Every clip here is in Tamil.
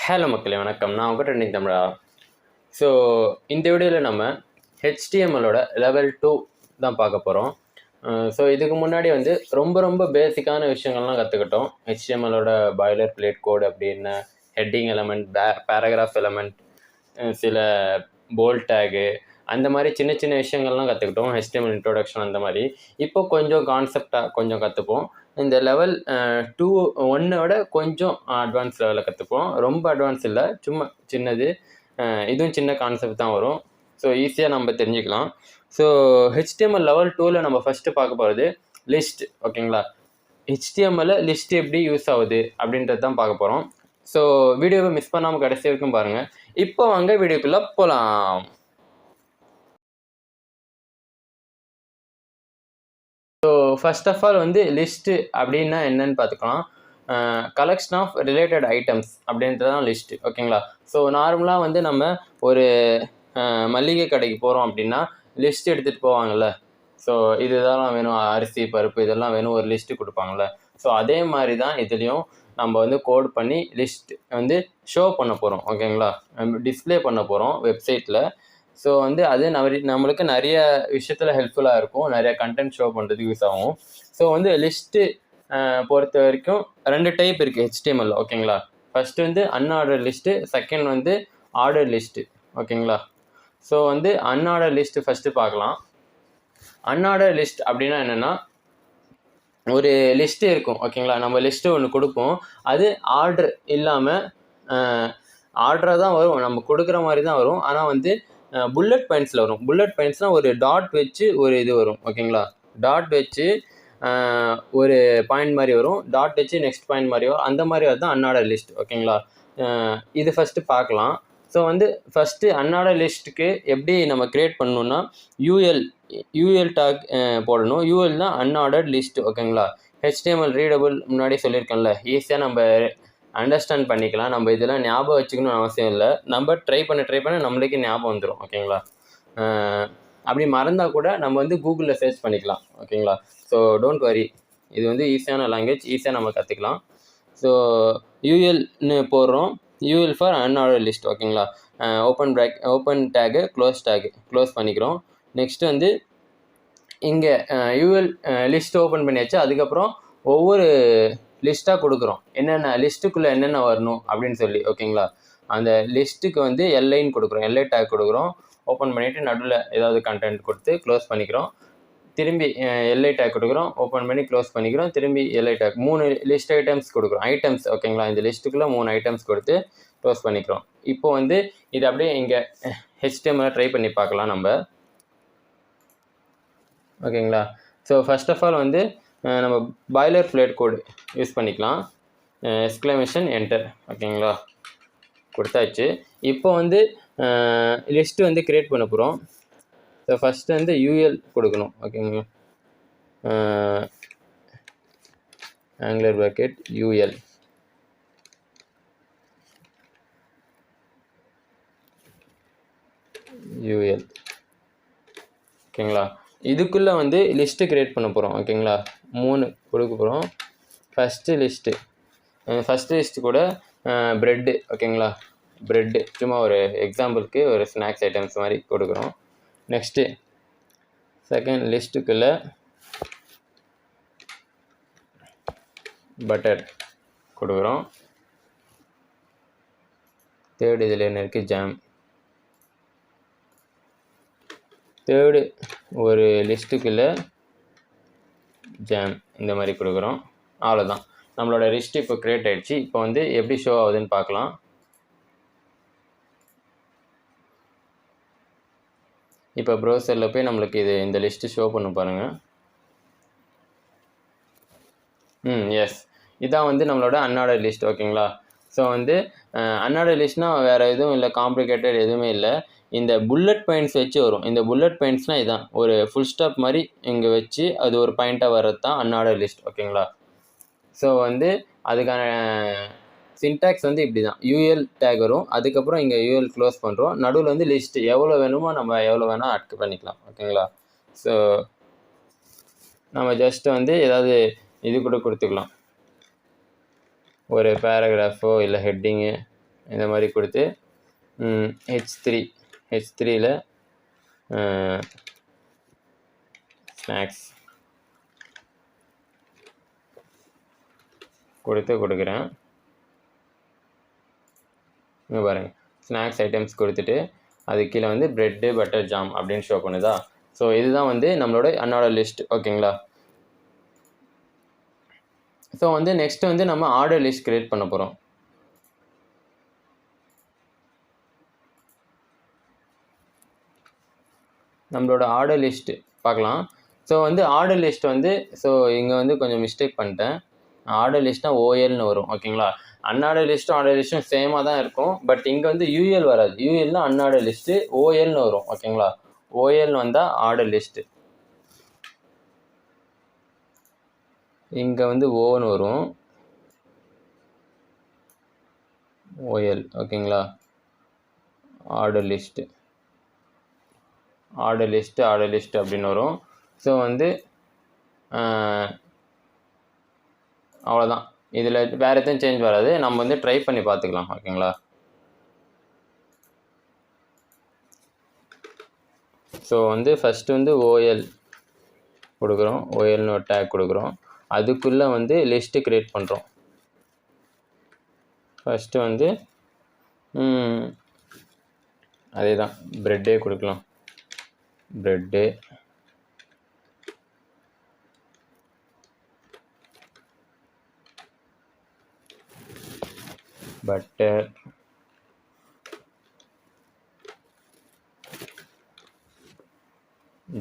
ஹலோ மக்களே வணக்கம். நான் உங்கள் ட்ரெண்டிங் தமிழா. ஸோ இந்த வீடியோவில் நம்ம ஹெச்டிஎம்எல்லோட லெவல் 2 தான் பார்க்க போகிறோம். ஸோ இதுக்கு முன்னாடி வந்து ரொம்ப பேசிக்கான விஷயங்கள்லாம் கற்றுக்கிட்டோம். ஹெச்டிஎம்எல்லோட பாய்லர் பிளேட் கோட் அப்படின்னு, ஹெட்டிங் எலமெண்ட், பேராகிராஃப் எலமெண்ட், சில போல்ட் டேகு, அந்த மாதிரி சின்ன விஷயங்கள்லாம் கற்றுக்கிட்டோம். ஹெச்டிஎம்எல் இன்ட்ரோடக்ஷன் அந்த மாதிரி. இப்போ கொஞ்சம் கான்செப்டாக கொஞ்சம் கற்றுப்போம். இந்த லெவல் 2 1 கொஞ்சம் அட்வான்ஸ் லெவலில் கற்றுப்போம். ரொம்ப அட்வான்ஸ் இல்லை, சும்மா சின்னது. இதுவும் சின்ன கான்செப்ட் தான் வரும். ஸோ ஈஸியாக நம்ம தெரிஞ்சுக்கலாம். ஸோ ஹெச்டிஎம்எல் லெவல் 2ல் நம்ம ஃபஸ்ட்டு பார்க்க போகிறது லிஸ்ட். ஓகேங்களா? ஹெச்டிஎம்எல்ல லிஸ்ட் எப்படி யூஸ் ஆகுது அப்படின்றது தான் பார்க்க போகிறோம். ஸோ வீடியோவை மிஸ் பண்ணாமல் கடைசி வரைக்கும் பாருங்கள். இப்போ வாங்க வீடியோக்குள்ளே போகலாம். ஸோ ஃபர்ஸ்ட் ஆஃப் ஆல் வந்து லிஸ்ட்டு அப்படின்னா என்னன்னு பார்த்துக்கலாம். கலெக்ஷன் ஆஃப் ரிலேட்டட் ஐட்டம்ஸ் அப்படின்றது தான் லிஸ்ட்டு. ஓகேங்களா? ஸோ நார்மலாக வந்து நம்ம ஒரு மளிகை கடைக்கு போகிறோம் அப்படின்னா லிஸ்ட் எடுத்துகிட்டு போவாங்கள்ல. ஸோ இதெல்லாம் வேணும், அரிசி பருப்பு இதெல்லாம் வேணும், ஒரு லிஸ்ட்டு கொடுப்பாங்கள்ல. ஸோ அதே மாதிரி தான் இதுலேயும் நம்ம வந்து கோட் பண்ணி லிஸ்ட் வந்து ஷோ பண்ண போகிறோம். ஓகேங்களா? டிஸ்பிளே பண்ண போகிறோம் வெப்சைட்டில். ஸோ வந்து அது நம்மளுக்கு நிறைய விஷயத்தில் ஹெல்ப்ஃபுல்லாக இருக்கும். நிறைய கண்டென்ட் ஷோ பண்ணுறதுக்கு யூஸ் ஆகும். ஸோ வந்து லிஸ்ட்டு பொறுத்த வரைக்கும் 2 டைப் இருக்குது ஹெச்டிஎம்எல். ஓகேங்களா? ஃபஸ்ட்டு வந்து அன்ஆர்டர் லிஸ்ட்டு, செகண்ட் வந்து ஆர்டர் லிஸ்ட்டு. ஓகேங்களா? ஸோ வந்து அன்ஆர்டர் லிஸ்ட்டு ஃபஸ்ட்டு பார்க்கலாம். அன்ஆர்டர் லிஸ்ட் அப்படின்னா என்னென்னா, ஒரு லிஸ்ட்டு இருக்கும். ஓகேங்களா? நம்ம லிஸ்ட்டு ஒன்று கொடுப்போம். அது ஆர்டர் இல்லாமல் ஆர்டராக தான் வரும், நம்ம கொடுக்குற மாதிரி தான் வரும். ஆனால் வந்து புல்லட் பாயிண்ட்ஸில் வரும். புல்லட் பாயிண்ட்ஸ்னால் ஒரு டாட் வச்சு ஒரு இது வரும். ஓகேங்களா? டாட் வச்சு ஒரு பாயிண்ட் மாதிரி வரும், டாட் வச்சு நெக்ஸ்ட் பாயிண்ட் மாதிரி வரும். அந்த மாதிரி தான் அன்ஆர்டர் லிஸ்ட். ஓகேங்களா? இது ஃபஸ்ட்டு பார்க்கலாம். ஸோ வந்து ஃபஸ்ட்டு அன்ஆர்டர் லிஸ்ட்டுக்கு எப்படி நம்ம க்ரியேட் பண்ணணுன்னா யூஎல் டாக் போடணும். யூஎல்னா அன்ஆர்டர்ட் லிஸ்ட். ஓகேங்களா? ஹெச்டிஎம்எல் ரீடபிள் முன்னாடி சொல்லியிருக்கேன்ல, ஈஸியாக நம்ம அண்டர்ஸ்டாண்ட் பண்ணிக்கலாம். நம்ம இதெல்லாம் ஞாபகம் வச்சுக்கணும்னு அவசியம் இல்லை. நம்ம ட்ரை பண்ண நம்மளுக்கே ஞாபகம் வந்துடும். ஓகேங்களா? அப்படி மறந்தால் கூட நம்ம வந்து கூகுளில் சர்ச் பண்ணிக்கலாம். ஓகேங்களா? ஸோ டோன்ட் வரி, இது வந்து ஈஸியான லாங்குவேஜ், ஈஸியாக நம்ம கற்றுக்கலாம். ஸோ யூஎல்னு போடுறோம். UL for unordered list. ஓகேங்களா? ஓப்பன் டேகு க்ளோஸ் பண்ணிக்கிறோம். நெக்ஸ்ட்டு வந்து இங்கே யூஎல் லிஸ்ட் ஓப்பன் பண்ணியாச்சு. அதுக்கப்புறம் ஒவ்வொரு லிஸ்ட்டாக கொடுக்குறோம், என்னென்ன லிஸ்ட்டுக்குள்ளே என்னென்ன வரணும் அப்படின்னு சொல்லி. ஓகேங்களா? அந்த லிஸ்ட்டுக்கு வந்து எல்ஐன்னு கொடுக்குறோம், எல்ஐ டேக் கொடுக்குறோம். ஓப்பன் பண்ணிவிட்டு நடுவில் ஏதாவது கண்டென்ட் கொடுத்து க்ளோஸ் பண்ணிக்கிறோம். திரும்பி எல்ஐ டேக் கொடுக்குறோம், ஓப்பன் பண்ணி க்ளோஸ் பண்ணிக்கிறோம். திரும்பி எல்ஐ டேக் 3 லிஸ்ட் ஐட்டம்ஸ் கொடுக்குறோம். ஐட்டம்ஸ். ஓகேங்களா? இந்த லிஸ்ட்டுக்குள்ளே 3 ஐட்டம்ஸ் கொடுத்து க்ளோஸ் பண்ணிக்கிறோம். இப்போ வந்து இது அப்படியே இங்கே ஹெச்டிஎம்எல் ட்ரை பண்ணி பார்க்கலாம் நம்ம. ஓகேங்களா? ஸோ ஃபர்ஸ்ட் ஆஃப் ஆல் வந்து நம்ம பாய்லர் பிளேட் கோடு யூஸ் பண்ணிக்கலாம். Exclamation enter. ஓகேங்களா? கொடுத்தாச்சு. இப்போ வந்து லிஸ்ட்டு வந்து க்ரியேட் பண்ண போகிறோம். ஸோ ஃபஸ்ட்டு வந்து யூஎல் கொடுக்கணும். ஓகேங்களா? Angular bracket UL. ஓகேங்களா? இதுக்குள்ளே வந்து லிஸ்ட்டு க்ரியேட் பண்ண போகிறோம். ஓகேங்களா? 3 கொடுக்க போகிறோம். ஃபஸ்ட்டு லிஸ்ட்டு கூட ப்ரெட்டு. ஓகேங்களா? ப்ரெட்டு சும்மா ஒரு எக்ஸாம்பிளுக்கு ஒரு ஸ்நாக்ஸ் ஐட்டம்ஸ் மாதிரி கொடுக்குறோம். நெக்ஸ்ட்டு செகண்ட் லிஸ்ட்டுக்குள்ளே பட்டர் கொடுக்குறோம். தேர்டு இதில் என்ன இருக்குது, ஜாம். தேர்டு ஒரு லிஸ்ட்டுக்குள்ளே ஜாம் இந்த மாதிரி கொடுக்குறோம். அவ்வளோதான், நம்மளோட லிஸ்ட் இப்போ க்ரியேட் ஆகிடுச்சு. இப்போ வந்து எப்படி ஷோ ஆகுதுன்னு பார்க்கலாம். இப்போ ப்ரௌசரில் போய் நம்மளுக்கு இந்த லிஸ்ட்டு ஷோ பண்ண பாருங்கள். எஸ், இதான் வந்து நம்மளோட அன்ஆர்டர் லிஸ்ட். ஓகேங்களா? ஸோ வந்து அன்ஆர்டர் லிஸ்ட்னால் வேறு எதுவும் இல்லை, காம்ப்ளிகேட்டட் எதுவுமே இல்லை. இந்த புல்லட் பாயிண்ட்ஸ் வச்சு வரும். இந்த புல்லட் பாயிண்ட்ஸ்னால் இதுதான், ஒரு ஃபுல் ஸ்டாப் மாதிரி இங்கே வச்சு அது ஒரு பாயிண்ட்டாக வர்றது தான் அன்ஆர்டர் லிஸ்ட். ஓகேங்களா? ஸோ வந்து அதுக்கான சின்டாக்ஸ் வந்து இப்படி தான். யூஎல் டேக் வரும், அதுக்கப்புறம் இங்கே யூஎல் க்ளோஸ் பண்ணுறோம். நடுவில் வந்து லிஸ்ட்டு எவ்வளோ வேணுமோ நம்ம எவ்வளோ வேணால் ஆட் பண்ணிக்கலாம். ஓகேங்களா? ஸோ நம்ம ஜஸ்ட்டு வந்து ஏதாவது இது கூட கொடுத்துக்கலாம், ஒரு பேராகிராஃபோ இல்லை ஹெட்டிங்கு இந்த மாதிரி கொடுத்து H3ல ஸ்நாக்ஸ் கொடுக்குறேன். இங்கே பாருங்கள், ஸ்நாக்ஸ் ஐட்டம்ஸ் கொடுத்துட்டு அது கீழே வந்து ப்ரெட்டு பட்டர் ஜாம் அப்படின்னு ஷோ பண்ணுதா. ஸோ இதுதான் வந்து நம்மளோட அன்னோட லிஸ்ட். ஓகேங்களா. ஸோ வந்து நெக்ஸ்ட்டு வந்து நம்ம ஆர்டர் லிஸ்ட் க்ரியேட் பண்ண போகிறோம். நம்மளோட ஆர்டர் லிஸ்ட்டு பார்க்கலாம். ஸோ வந்து ஆர்டர் லிஸ்ட் வந்து ஸோ இங்கே வந்து கொஞ்சம் மிஸ்டேக் பண்ணிட்டேன். ஆர்டர் லிஸ்ட்னால் ஓஎல்னு வரும். ஓகேங்களா. அன்ஆர்டர் லிஸ்ட்டும் ஆர்டர் லிஸ்ட்டும் சேமாக தான் இருக்கும். பட் இங்கே வந்து யூஎல் வராது. யூஎல்னா அன்ஆர்டர் லிஸ்ட்டு, ஓஎல்னு வரும். ஓகேங்களா. ஓஎல்னு வந்தால் ஆர்டர் லிஸ்ட்டு. இங்கே வந்து ஓன்னு வரும், ஓஎல். ஓகேங்களா. ஆர்டர் லிஸ்ட்டு அப்படின்னு வரும். ஸோ வந்து அவ்வளோதான். இதில் வேறு எதுவும் சேஞ்ச் வராது. நம்ம வந்து ட்ரை பண்ணி பார்த்துக்கலாம். ஓகேங்களா. ஸோ வந்து ஃபஸ்ட்டு வந்து ஓஎல் கொடுக்குறோம். ஓஎல்னு ஒரு டேக் கொடுக்குறோம். அதுக்குள்ளே வந்து லிஸ்ட்டு க்ரியேட் பண்ணுறோம். ஃபஸ்ட்டு வந்து அதே தான், ப்ரெட்டே கொடுக்கலாம். ப்ரெட்டு, பட்டர்,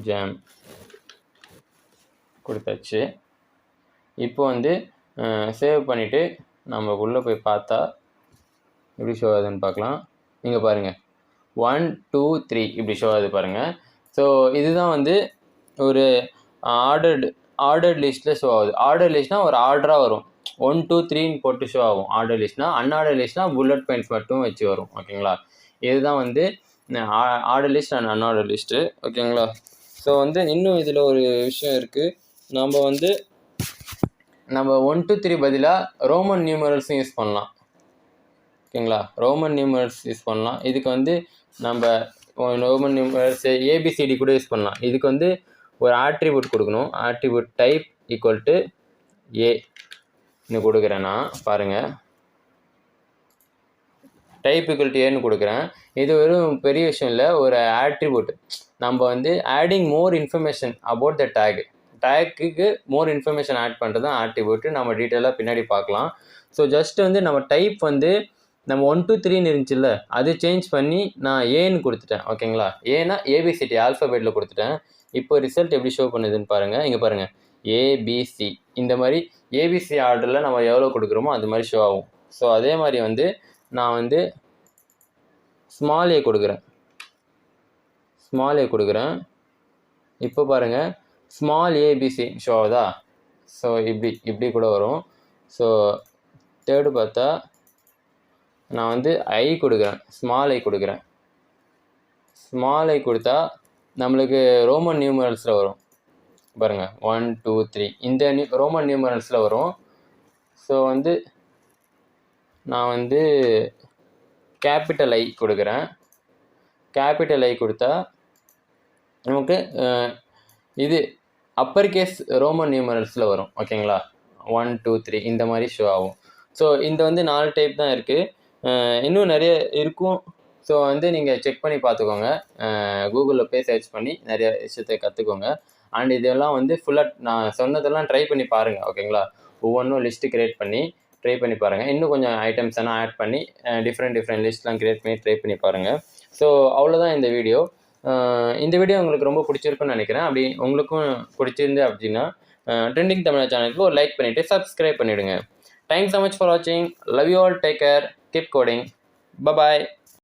ஜாம் கொடுத்தாச்சு. இப்போ வந்து சேவ் பண்ணிவிட்டு நம்ம உள்ளே போய் பார்த்தா எப்படி ஷோ ஆகுதுன்னு பார்க்கலாம். நீங்கள் பாருங்கள், 1 2 3 இப்படி ஷோ ஆகுது பாருங்கள். ஸோ இதுதான் வந்து ஒரு ஆர்டர்ட் லிஸ்ட்டில் ஷோ ஆகுது. ஆர்டர் லிஸ்ட்னால் ஒரு ஆர்டராக வரும். 1 2 3ன்னு போட்டு ஷோ ஆகும் ஆர்டர் லிஸ்ட்னால். அன்ஆர்டர் லிஸ்ட்னால் புல்லட் பாயிண்ட்ஸ் மட்டும் வச்சு வரும். ஓகேங்களா. இதுதான் வந்து ஆர்டர் லிஸ்ட் அண்ட் அன்ஆர்டர் லிஸ்ட்டு. ஓகேங்களா. ஸோ வந்து இன்னும் இதில் ஒரு விஷயம் இருக்குது. நம்ம 1 2 3 பதிலாக ரோமன் நியூமரல்ஸும் யூஸ் பண்ணலாம். ஓகேங்களா. ரோமன் நியூமரல்ஸ் யூஸ் பண்ணலாம். இதுக்கு வந்து நம்ம ரோமன் நியூமரல்ஸ் ஏபிசிடி கூட யூஸ் பண்ணலாம். இதுக்கு வந்து ஒரு ஆட்ரிபியூட் கொடுக்கணும். ஆட்ரிபியூட் டைப் ஈக்குவல் டு ஏ இன்னும் கொடுக்குறேன்னா பாருங்கள், டைப் ஈக்குவல் டு ஏன்னு கொடுக்குறேன். இது வெறும் பெரிய விஷயம் இல்லை, ஒரு ஆட்ரிபியூட். நம்ம வந்து adding more information about the டேக்குக்கு மோர் இன்ஃபர்மேஷன் ஆட் பண்ணுறது தான் ஆட்ரிபியூட். நம்ம டீட்டெயிலாக பின்னாடி பார்க்கலாம். ஸோ ஜஸ்ட் வந்து நம்ம டைப் வந்து நம்ம 1 2 3ன்னு இருந்துச்சுல்ல, அது சேஞ்ச் பண்ணி நான் ஏன்னு கொடுத்துட்டேன். ஓகேங்களா. ஏன்னா ஏபிசிடி ஆல்ஃபபெட்டில் கொடுத்துட்டேன். இப்போ ரிசல்ட் எப்படி ஷோ பண்ணுதுன்னு பாருங்கள். இங்கே பாருங்கள், ஏபிசி. இந்த மாதிரி ஏபிசி ஆர்டரில் நம்ம எவ்வளோ கொடுக்குறோமோ அது மாதிரி ஷோ ஆகும். ஸோ அதே மாதிரி வந்து நான் வந்து ஸ்மால் ஏ கொடுக்குறேன். இப்போ பாருங்கள், ஸ்மால் ஏபிசி ஷோ ஆகுதா. ஸோ இப்படி கூட வரும். ஸோ தேர்டு பார்த்தா நான் வந்து ஐ கொடுக்குறேன், ஸ்மால் ஐ கொடுக்குறேன். ஸ்மால் ஐ கொடுத்தா நம்மளுக்கு ரோமன் நியூமரல்ஸில் வரும் பாருங்கள், 1 2 3 இந்த ரோமன் நியூமரல்ஸில் வரும். ஸோ வந்து நான் வந்து கேபிட்டல் ஐ கொடுக்குறேன். கேபிட்டல் ஐ கொடுத்தா நமக்கு இது அப்பர் கேஸ் ரோமன் நியூமரல்ஸில் வரும். ஓகேங்களா. 1 2 3 இந்த மாதிரி ஷோ ஆகும். ஸோ இந்த வந்து 4 டைப் தான் இருக்குது. இன்னும் நிறைய இருக்கும். ஸோ வந்து நீங்கள் செக் பண்ணி பார்த்துக்கோங்க. கூகுளில் போய் சர்ச் பண்ணி நிறைய விஷயத்தை கற்றுக்கோங்க. அண்ட் இதெல்லாம் வந்து ஃபுல்லாக நான் சொன்னதெல்லாம் ட்ரை பண்ணி பாருங்கள். ஓகேங்களா. ஒவ்வொன்றும் லிஸ்ட்டு க்ரியேட் பண்ணி ட்ரை பண்ணி பாருங்கள். இன்னும் கொஞ்சம் ஐட்டம்ஸ் எல்லாம் ஆட் பண்ணி டிஃப்ரெண்ட் லிஸ்ட்லாம் க்ரியேட் பண்ணி ட்ரை பண்ணி பாருங்கள். ஸோ அவ்வளோதான் இந்த வீடியோ. இந்த வீடியோ உங்களுக்கு ரொம்ப பிடிச்சிருக்குன்னு நினைக்கிறேன். அப்படி உங்களுக்கும் பிடிச்சிருந்து அப்படின்னா ட்ரெண்டிங் தமிழ் சேனலுக்கு ஒரு லைக் பண்ணிவிட்டு சப்ஸ்கிரைப் பண்ணிவிடுங்க. Thanks so much for watching. Love you all. Take care. Keep coding. Bye bye.